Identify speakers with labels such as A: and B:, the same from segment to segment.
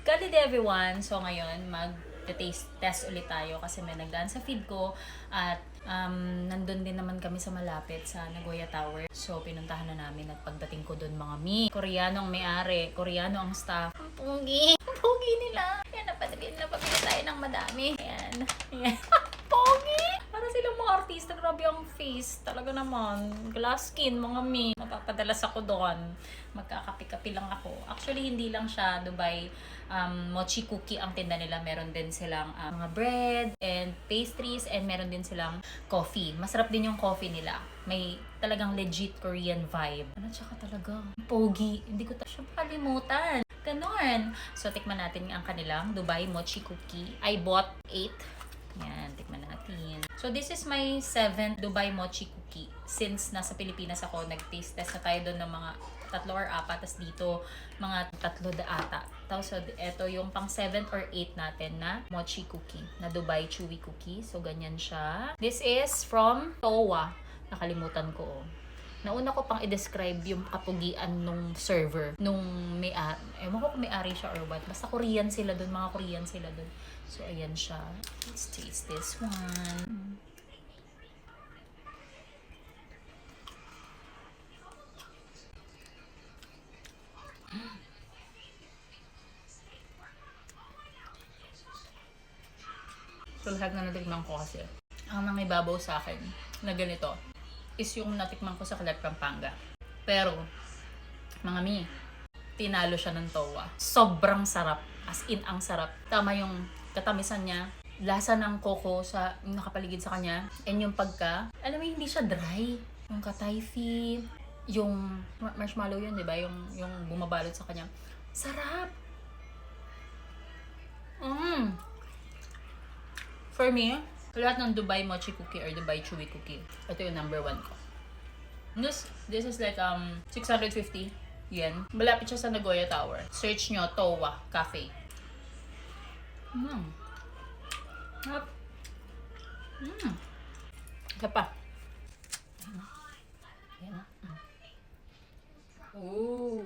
A: Good day everyone! So ngayon, mag-taste test ulit tayo kasi may nagdaan sa feed ko at nandun din naman kami sa malapit sa Nagoya Tower. So pinuntahan na namin at pagdating ko dun mga Koreano ang may-ari, Koreano ang staff. Ang pogi! Ang pogi nila! Yan, napabili tayo ng madami. Ayan. Ayan. Pogi! Para silang mga artista, grabe ang face. Talaga naman. Glass skin, mga Mapapadalas ako doon. Magkakapi-kapi lang ako. Actually, hindi lang siya Dubai mochi cookie ang tinda nila. Meron din silang mga bread and pastries and meron din silang coffee. Masarap din yung coffee nila. May talagang legit Korean vibe. Ano tsaka talaga? Pogi. Hindi ko siya makalimutan. Ganon. So, tikman natin ang kanilang Dubai mochi cookie. I bought 8. Yan, tikman natin. So, this is my 7th Dubai mochi cookie. Since nasa Pilipinas ako, nag-taste test na tayo doon ng mga 3 or 4. Tapos dito, mga 3 ata. Tapos, so, ito yung pang 7th or 8 natin na mochi cookie. Na Dubai chewy cookie. So, ganyan siya. This is from Towa. Nakalimutan ko. Nauna ko pang i-describe yung kapugian nung server. Nung ewan ko kung may-ari siya or what. Basta Korean sila dun. Mga Korean sila dun. So, ayan siya. Let's taste this one. So, lahat na natikman ko kasi. Ang nangibabaw sa akin na ganito is yung natikman ko sa Clark, Pampanga. Pero, mga tinalo siya ng Towa. Sobrang sarap. As in, ang sarap. Tama yung katamisan niya. Lasa ng coco sa nakapaligid sa kanya. And yung alam mo, hindi siya dry. Yung katayfi, yung marshmallow yun, di ba? Yung bumabalot sa kanya. Sarap! For me, lahat ng Dubai mochi cookie or Dubai chewy cookie, ito yung number 1 ko. This is like 650 yen. Malapit siya sa Nagoya Tower. Search nyo, Towa Cafe. Isa pa. Ayan. Ooh.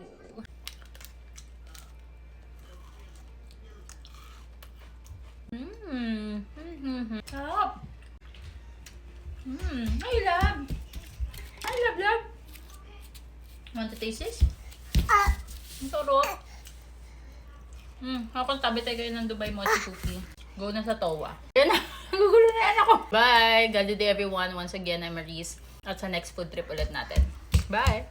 A: Sarap. I love. Want to taste this? Ang sarap. Ako tabi tayo ng Dubai mochi cookie. Go na sa Towa. Yan na. Gugulo na yan ako. Bye. God day everyone. Once again, I'm Maris. At sa next food trip ulit natin. Bye.